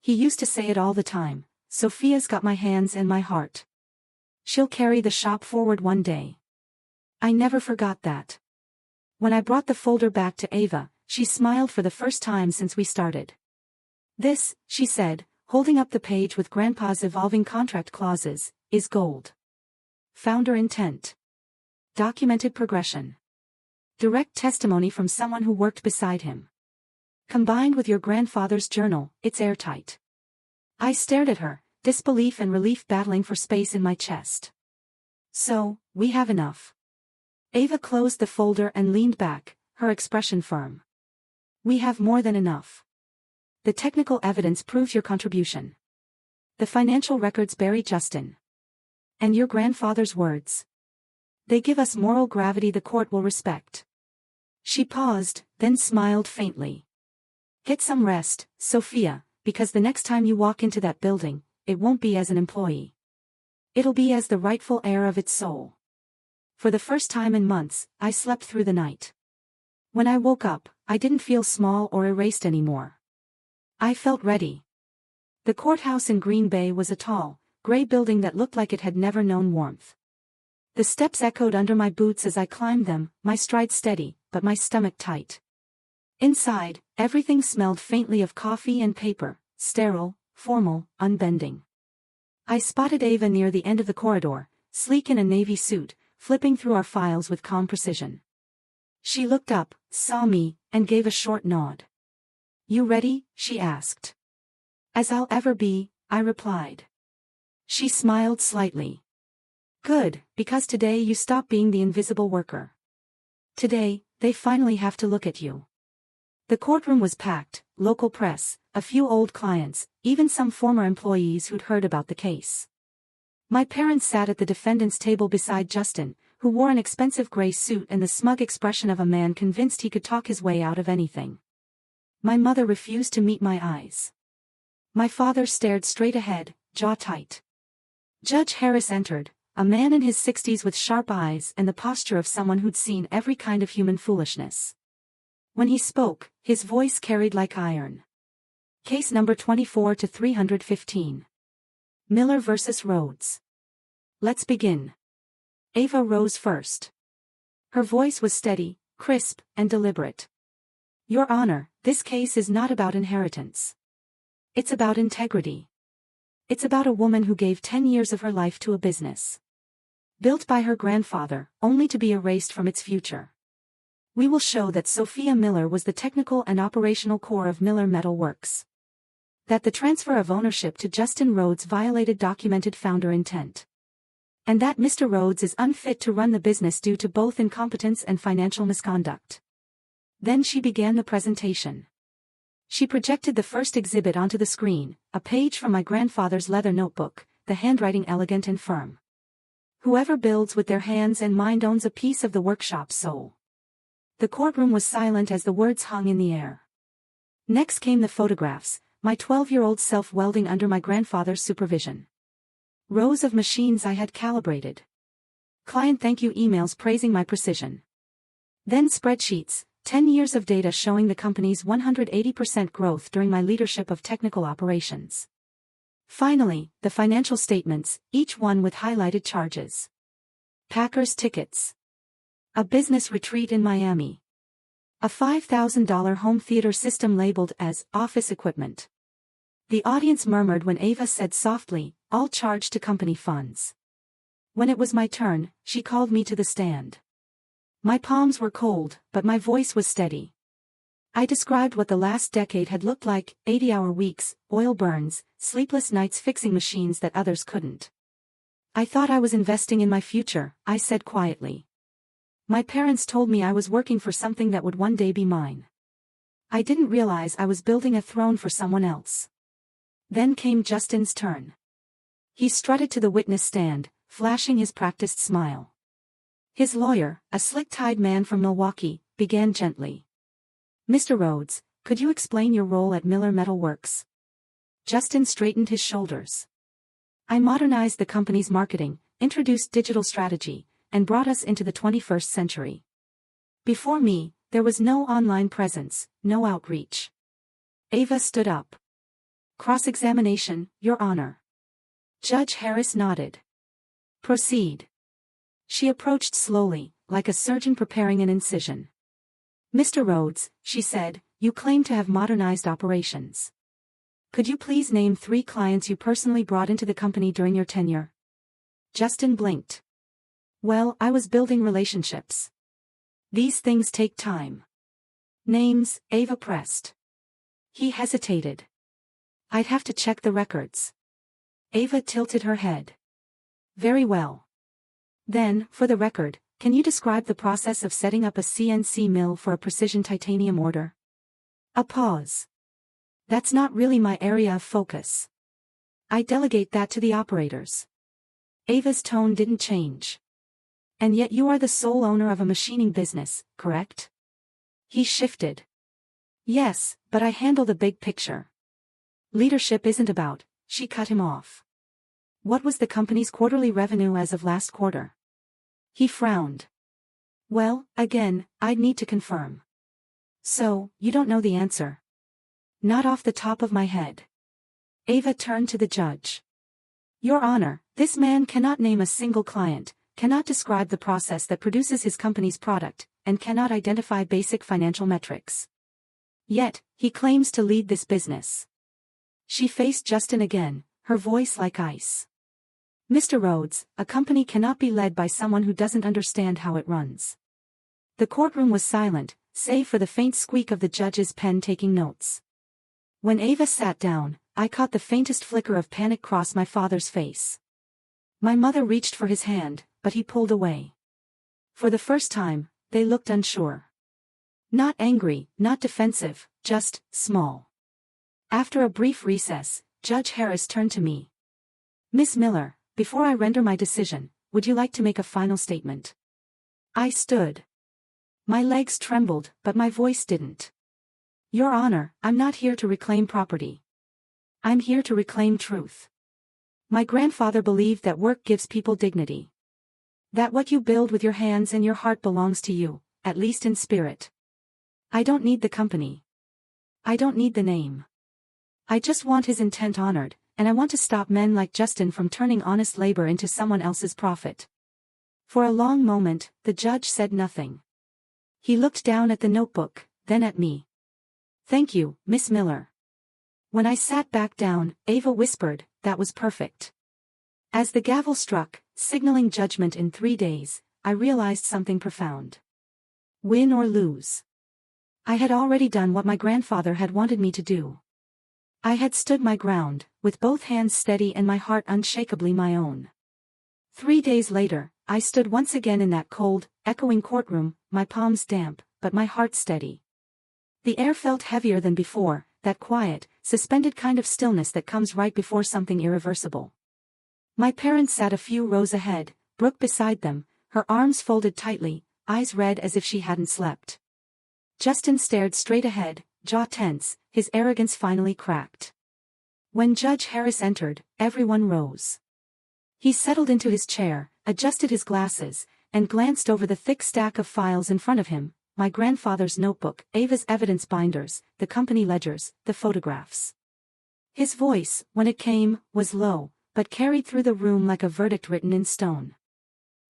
[SPEAKER 1] "He used to say it all the time, Sophia's got my hands and my heart. She'll carry the shop forward one day." I never forgot that. When I brought the folder back to Ava, she smiled for the first time since we started. "This," she said, holding up the page with Grandpa's evolving contract clauses, "is gold. Founder intent. Documented progression. Direct testimony from someone who worked beside him. Combined with your grandfather's journal, it's airtight." I stared at her, disbelief and relief battling for space in my chest. "So, we have enough." Ava closed the folder and leaned back, her expression firm. "We have more than enough. The technical evidence proves your contribution. The financial records bury Justin. And your grandfather's words. They give us moral gravity the court will respect." She paused, then smiled faintly. "Get some rest, Sophia. because the next time you walk into that building, it won't be as an employee. It'll be as the rightful heir of its soul. For the first time in months, I slept through the night. When I woke up, I didn't feel small or erased anymore. I felt ready. The courthouse in Green Bay was a tall, gray building that looked like it had never known warmth. The steps echoed under my boots as I climbed them, my stride steady, but my stomach tight. Inside, everything smelled faintly of coffee and paper, sterile, formal, unbending. I spotted Ava near the end of the corridor, sleek in a navy suit, flipping through our files with calm precision. She looked up, saw me, and gave a short nod. "You ready?" she asked. "As I'll ever be," I replied. She smiled slightly. "Good, because today you stop being the invisible worker. Today, they finally have to look at you." The courtroom was packed, local press, a few old clients, even some former employees who'd heard about the case. My parents sat at the defendant's table beside Justin, who wore an expensive gray suit and the smug expression of a man convinced he could talk his way out of anything. My mother refused to meet my eyes. My father stared straight ahead, jaw tight. Judge Harris entered, a man in his 60s with sharp eyes and the posture of someone who'd seen every kind of human foolishness. When he spoke, his voice carried like iron. Case number 24-315. Miller vs. Rhodes. Let's begin. Ava rose first. Her voice was steady, crisp, and deliberate. "Your Honor, this case is not about inheritance. It's about integrity. It's about a woman who gave 10 years of her life to a business built by her grandfather, only to be erased from its future. We will show that Sophia Miller was the technical and operational core of Miller Metal Works. That the transfer of ownership to Justin Rhodes violated documented founder intent. And that Mr. Rhodes is unfit to run the business due to both incompetence and financial misconduct." Then she began the presentation. She projected the first exhibit onto the screen, a page from my grandfather's leather notebook, the handwriting elegant and firm. "Whoever builds with their hands and mind owns a piece of the workshop's soul." The courtroom was silent as the words hung in the air. Next came the photographs, my 12-year-old self welding under my grandfather's supervision. Rows of machines I had calibrated. Client thank you emails praising my precision. Then spreadsheets, 10 years of data showing the company's 180% growth during my leadership of technical operations. Finally, the financial statements, each one with highlighted charges. Packers tickets. A business retreat in Miami. A $5,000 home theater system labeled as office equipment. The audience murmured when Ava said softly, "All charged to company funds." When it was my turn, she called me to the stand. My palms were cold, but my voice was steady. I described what the last decade had looked like: 80-hour weeks, oil burns, sleepless nights fixing machines that others couldn't. "I thought I was investing in my future," I said quietly. "My parents told me I was working for something that would one day be mine. I didn't realize I was building a throne for someone else." Then came Justin's turn. He strutted to the witness stand, flashing his practiced smile. His lawyer, a slick-tied man from Milwaukee, began gently. "Mr. Rhodes, could you explain your role at Miller Metal Works?" Justin straightened his shoulders. "I modernized the company's marketing, introduced digital strategy, and brought us into the 21st century. Before me, there was no online presence, no outreach." Ava stood up. "Cross-examination, Your Honor." Judge Harris nodded. "Proceed." She approached slowly, like a surgeon preparing an incision. "Mr. Rhodes," she said, "you claim to have modernized operations. Could you please name 3 clients you personally brought into the company during your tenure?" Justin blinked. "Well, I was building relationships. These things take time." "Names," Ava pressed. He hesitated. "I'd have to check the records." Ava tilted her head. "Very well. Then, for the record, can you describe the process of setting up a CNC mill for a precision titanium order?" A pause. "That's not really my area of focus. I delegate that to the operators." Ava's tone didn't change. "And yet you are the sole owner of a machining business, correct?" He shifted. "Yes, but I handle the big picture. Leadership isn't about, she cut him off. What was the company's quarterly revenue as of last quarter? He frowned. Well, again, I'd need to confirm. So, you don't know the answer? Not off the top of my head. Ava turned to the judge. Your Honor, this man cannot name a single client, cannot describe the process that produces his company's product, and cannot identify basic financial metrics. Yet, he claims to lead this business. She faced Justin again, her voice like ice. Mr. Rhodes, a company cannot be led by someone who doesn't understand how it runs. The courtroom was silent, save for the faint squeak of the judge's pen taking notes. When Ava sat down, I caught the faintest flicker of panic cross my father's face. My mother reached for his hand, but he pulled away. For the first time, they looked unsure. Not angry, not defensive, just small. After a brief recess, Judge Harris turned to me. Miss Miller, before I render my decision, would you like to make a final statement? I stood. My legs trembled, but my voice didn't. Your Honor, I'm not here to reclaim property. I'm here to reclaim truth. My grandfather believed that work gives people dignity. That what you build with your hands and your heart belongs to you, at least in spirit. I don't need the company. I don't need the name. I just want his intent honored, and I want to stop men like Justin from turning honest labor into someone else's profit. For a long moment, the judge said nothing. He looked down at the notebook, then at me. Thank you, Miss Miller. When I sat back down, Ava whispered, that was perfect. As the gavel struck, signaling judgment in 3 days, I realized something profound. Win or lose. I had already done what my grandfather had wanted me to do. I had stood my ground, with both hands steady and my heart unshakably my own. 3 days later, I stood once again in that cold, echoing courtroom, my palms damp, but my heart steady. The air felt heavier than before, that quiet, suspended kind of stillness that comes right before something irreversible. My parents sat a few rows ahead, Brooke beside them, her arms folded tightly, eyes red as if she hadn't slept. Justin stared straight ahead, jaw tense, his arrogance finally cracked. When Judge Harris entered, everyone rose. He settled into his chair, adjusted his glasses, and glanced over the thick stack of files in front of him, my grandfather's notebook, Ava's evidence binders, the company ledgers, the photographs. His voice, when it came, was low, but carried through the room like a verdict written in stone.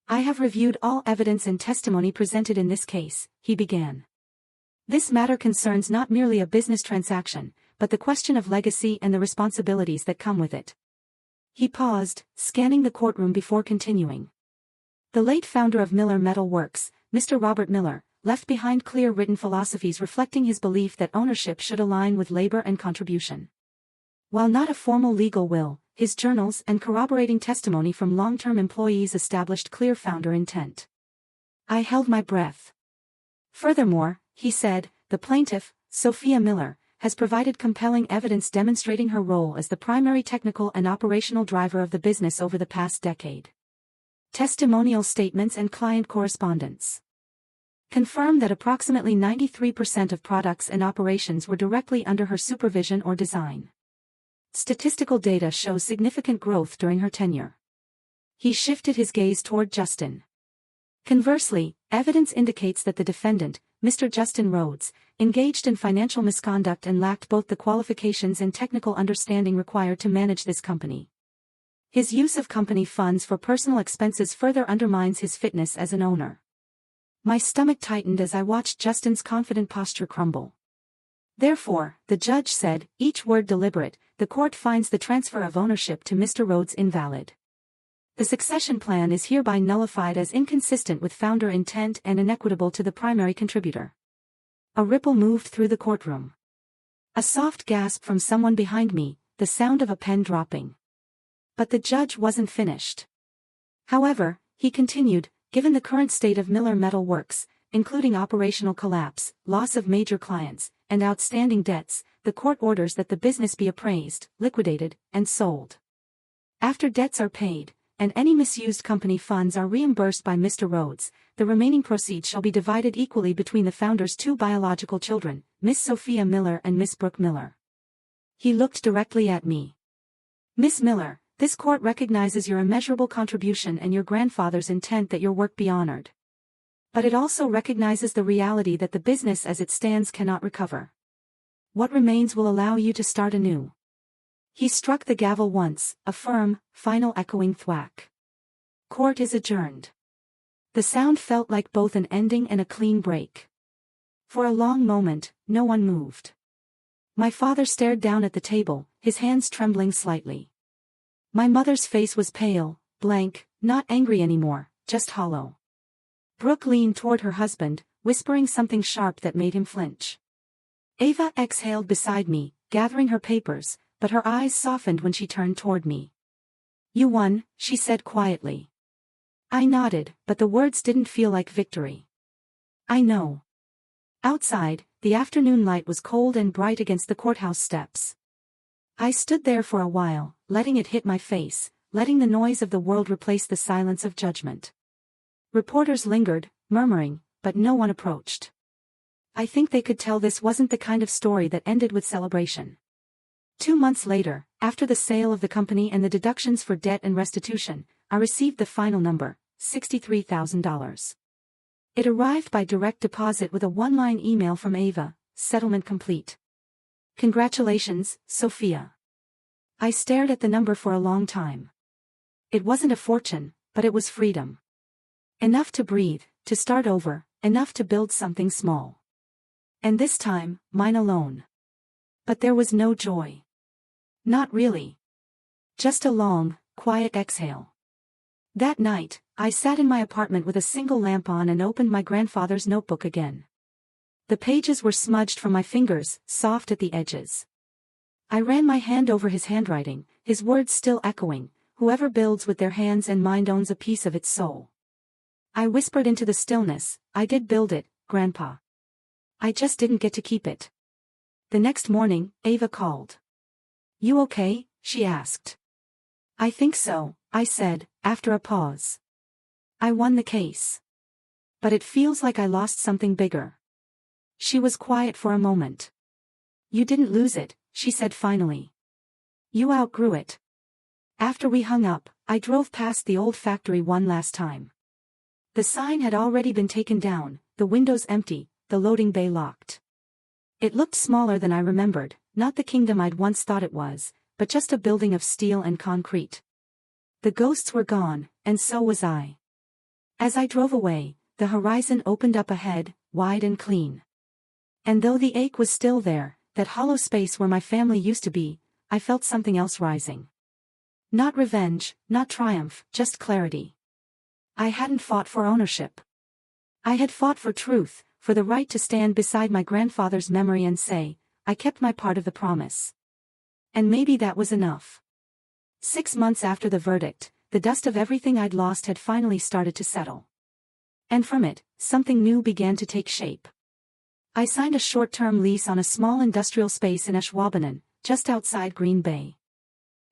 [SPEAKER 1] I have reviewed all evidence and testimony presented in this case, he began. This matter concerns not merely a business transaction, but the question of legacy and the responsibilities that come with it. He paused, scanning the courtroom before continuing. The late founder of Miller Metal Works, Mr. Robert Miller, left behind clear written philosophies reflecting his belief that ownership should align with labor and contribution. While not a formal legal will, his journals and corroborating testimony from long-term employees established clear founder intent. I held my breath. Furthermore, he said, the plaintiff, Sophia Miller, has provided compelling evidence demonstrating her role as the primary technical and operational driver of the business over the past decade. Testimonial statements and client correspondence confirm that approximately 93% of products and operations were directly under her supervision or design. Statistical data show significant growth during her tenure. He shifted his gaze toward Justin. Conversely, evidence indicates that the defendant, Mr. Justin Rhodes, engaged in financial misconduct and lacked both the qualifications and technical understanding required to manage this company. His use of company funds for personal expenses further undermines his fitness as an owner. My stomach tightened as I watched Justin's confident posture crumble. Therefore, the judge said, each word deliberate, the court finds the transfer of ownership to Mr. Rhodes invalid. The succession plan is hereby nullified as inconsistent with founder intent and inequitable to the primary contributor. A ripple moved through the courtroom. A soft gasp from someone behind me, the sound of a pen dropping. But the judge wasn't finished. However, he continued, given the current state of Miller Metal Works, including operational collapse, loss of major clients, and outstanding debts, the court orders that the business be appraised, liquidated, and sold. After debts are paid, and any misused company funds are reimbursed by Mr. Rhodes, the remaining proceeds shall be divided equally between the founder's 2 biological children, Miss Sophia Miller and Miss Brooke Miller. He looked directly at me. Miss Miller, this court recognizes your immeasurable contribution and your grandfather's intent that your work be honored. But it also recognizes the reality that the business as it stands cannot recover. What remains will allow you to start anew. He struck the gavel once, a firm, final echoing thwack. Court is adjourned. The sound felt like both an ending and a clean break. For a long moment, no one moved. My father stared down at the table, his hands trembling slightly. My mother's face was pale, blank, not angry anymore, just hollow. Brooke leaned toward her husband, whispering something sharp that made him flinch. Ava exhaled beside me, gathering her papers, but her eyes softened when she turned toward me. You won, she said quietly. I nodded, but the words didn't feel like victory. I know. Outside, the afternoon light was cold and bright against the courthouse steps. I stood there for a while, letting it hit my face, letting the noise of the world replace the silence of judgment. Reporters lingered, murmuring, but no one approached. I think they could tell this wasn't the kind of story that ended with celebration. 2 months later, after the sale of the company and the deductions for debt and restitution, I received the final number, $63,000. It arrived by direct deposit with a one-line email from Ava, settlement complete. Congratulations, Sophia. I stared at the number for a long time. It wasn't a fortune, but it was freedom. Enough to breathe, to start over, enough to build something small. And this time, mine alone. But there was no joy. Not really. Just a long, quiet exhale. That night, I sat in my apartment with a single lamp on and opened my grandfather's notebook again. The pages were smudged from my fingers, soft at the edges. I ran my hand over his handwriting, his words still echoing, whoever builds with their hands and mind owns a piece of its soul. I whispered into the stillness, I did build it, Grandpa. I just didn't get to keep it. The next morning, Ava called. You okay? She asked. I think so, I said, after a pause. I won the case. But it feels like I lost something bigger. She was quiet for a moment. You didn't lose it, she said finally. You outgrew it. After we hung up, I drove past the old factory one last time. The sign had already been taken down, the windows empty, the loading bay locked. It looked smaller than I remembered, not the kingdom I'd once thought it was, but just a building of steel and concrete. The ghosts were gone, and so was I. As I drove away, the horizon opened up ahead, wide and clean. And though the ache was still there, that hollow space where my family used to be, I felt something else rising. Not revenge, not triumph, just clarity. I hadn't fought for ownership. I had fought for truth, for the right to stand beside my grandfather's memory and say, I kept my part of the promise. And maybe that was enough. 6 months after the verdict, the dust of everything I'd lost had finally started to settle. And from it, something new began to take shape. I signed a short-term lease on a small industrial space in Ashwaubenon, just outside Green Bay.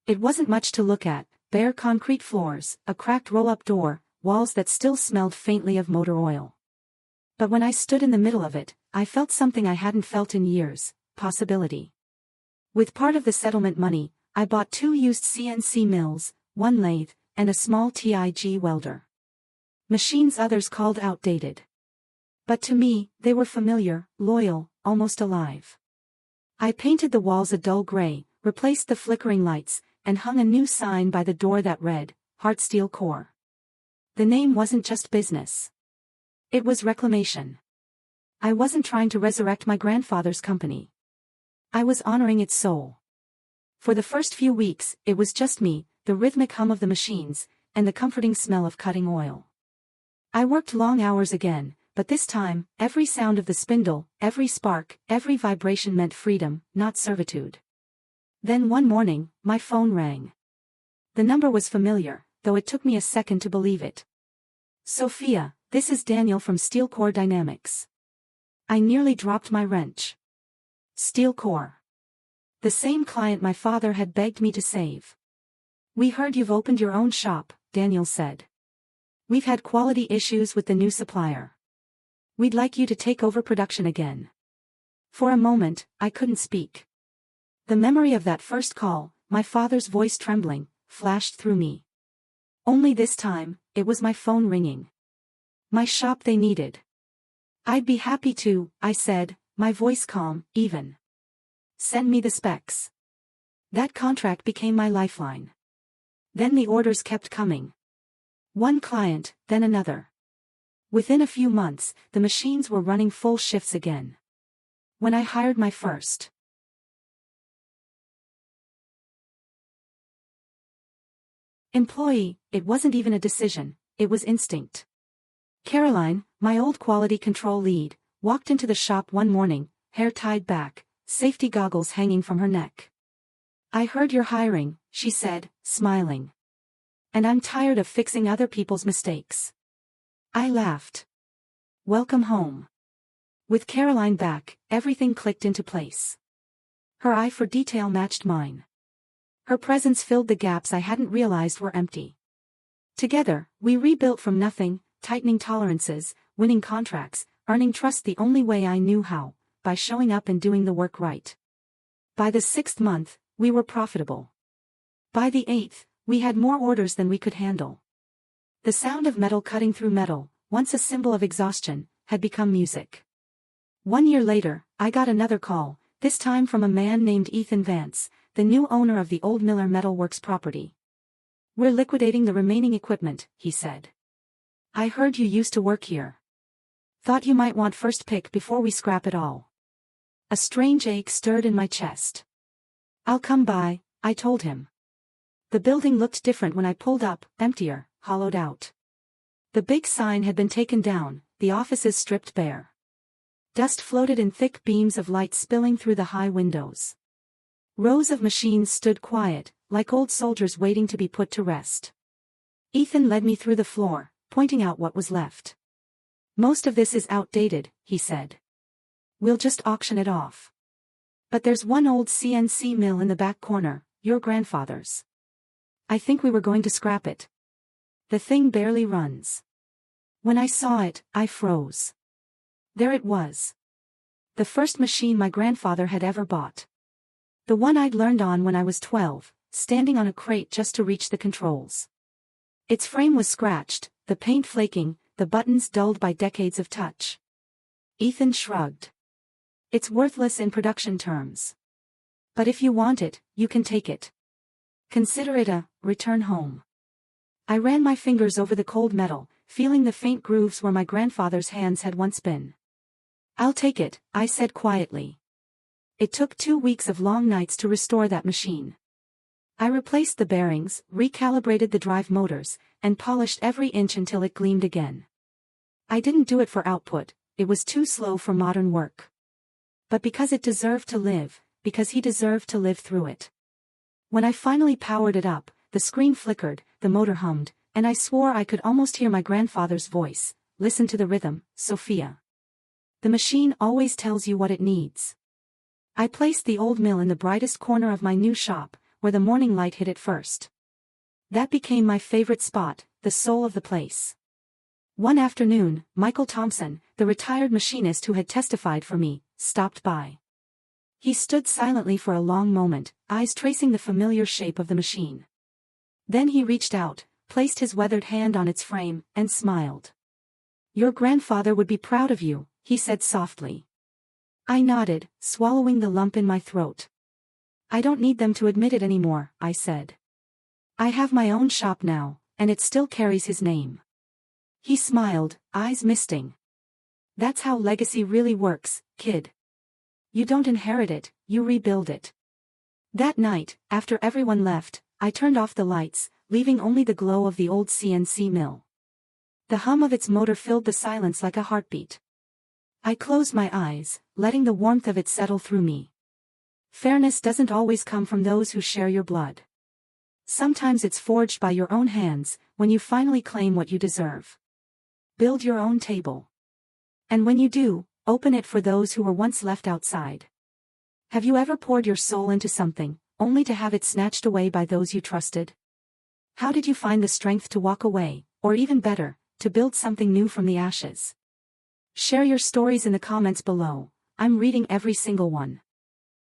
[SPEAKER 1] It wasn't much to look at, bare concrete floors, a cracked roll-up door, walls that still smelled faintly of motor oil. But when I stood in the middle of it, I felt something I hadn't felt in years, possibility. With part of the settlement money, I bought 2 used CNC mills, 1 lathe, and a small TIG welder. Machines others called outdated. But to me, they were familiar, loyal, almost alive. I painted the walls a dull gray, replaced the flickering lights, and hung a new sign by the door that read, Heartsteel Core. The name wasn't just business. It was reclamation. I wasn't trying to resurrect my grandfather's company. I was honoring its soul. For the first few weeks, it was just me, the rhythmic hum of the machines, and the comforting smell of cutting oil. I worked long hours again, but this time, every sound of the spindle, every spark, every vibration meant freedom, not servitude. Then one morning, my phone rang. The number was familiar, though it took me a second to believe it. Sophia, this is Daniel from Steel Core Dynamics. I nearly dropped my wrench. Steel Core. The same client my father had begged me to save. We heard you've opened your own shop, Daniel said. We've had quality issues with the new supplier. We'd like you to take over production again. For a moment, I couldn't speak. The memory of that first call, my father's voice trembling, flashed through me. Only this time, it was my phone ringing. My shop they needed. I'd be happy to, I said, my voice calm, even. Send me the specs. That contract became my lifeline. Then the orders kept coming. One client, then another. Within a few months, the machines were running full shifts again. When I hired my first employee, it wasn't even a decision, it was instinct. Caroline, my old quality control lead, walked into the shop one morning, hair tied back, safety goggles hanging from her neck. I heard you're hiring, she said, smiling. And I'm tired of fixing other people's mistakes. I laughed. Welcome home. With Caroline back, everything clicked into place. Her eye for detail matched mine. Her presence filled the gaps I hadn't realized were empty. Together, we rebuilt from nothing, tightening tolerances, winning contracts, earning trust the only way I knew how, by showing up and doing the work right. By the 6th month, we were profitable. By the 8th, we had more orders than we could handle. The sound of metal cutting through metal, once a symbol of exhaustion, had become music. 1 year later, I got another call, this time from a man named Ethan Vance, the new owner of the old Miller Metal Works property. We're liquidating the remaining equipment, he said. I heard you used to work here. Thought you might want first pick before we scrap it all. A strange ache stirred in my chest. I'll come by, I told him. The building looked different when I pulled up, emptier, hollowed out. The big sign had been taken down, the offices stripped bare. Dust floated in thick beams of light spilling through the high windows. Rows of machines stood quiet, like old soldiers waiting to be put to rest. Ethan led me through the floor, pointing out what was left. Most of this is outdated, he said. We'll just auction it off. But there's one old CNC mill in the back corner, your grandfather's. I think we were going to scrap it. The thing barely runs. When I saw it, I froze. There it was. The first machine my grandfather had ever bought. The one I'd learned on when I was 12, standing on a crate just to reach the controls. Its frame was scratched, the paint flaking, the buttons dulled by decades of touch. Ethan shrugged. It's worthless in production terms. But if you want it, you can take it. Consider it a return home. I ran my fingers over the cold metal, feeling the faint grooves where my grandfather's hands had once been. I'll take it, I said quietly. It took 2 weeks of long nights to restore that machine. I replaced the bearings, recalibrated the drive motors, and polished every inch until it gleamed again. I didn't do it for output, it was too slow for modern work. But because it deserved to live, because he deserved to live through it. When I finally powered it up, the screen flickered, the motor hummed, and I swore I could almost hear my grandfather's voice. Listen to the rhythm, Sophia. The machine always tells you what it needs. I placed the old mill in the brightest corner of my new shop, where the morning light hit it first. That became my favorite spot, the soul of the place. One afternoon, Michael Thompson, the retired machinist who had testified for me, stopped by. He stood silently for a long moment, eyes tracing the familiar shape of the machine. Then he reached out, placed his weathered hand on its frame, and smiled. Your grandfather would be proud of you, he said softly. I nodded, swallowing the lump in my throat. I don't need them to admit it anymore, I said. I have my own shop now, and it still carries his name. He smiled, eyes misting. That's how legacy really works, kid. You don't inherit it, you rebuild it. That night, after everyone left, I turned off the lights, leaving only the glow of the old CNC mill. The hum of its motor filled the silence like a heartbeat. I closed my eyes, letting the warmth of it settle through me. Fairness doesn't always come from those who share your blood. Sometimes it's forged by your own hands, when you finally claim what you deserve. Build your own table. And when you do, open it for those who were once left outside. Have you ever poured your soul into something, only to have it snatched away by those you trusted? How did you find the strength to walk away, or even better, to build something new from the ashes? Share your stories in the comments below. I'm reading every single one.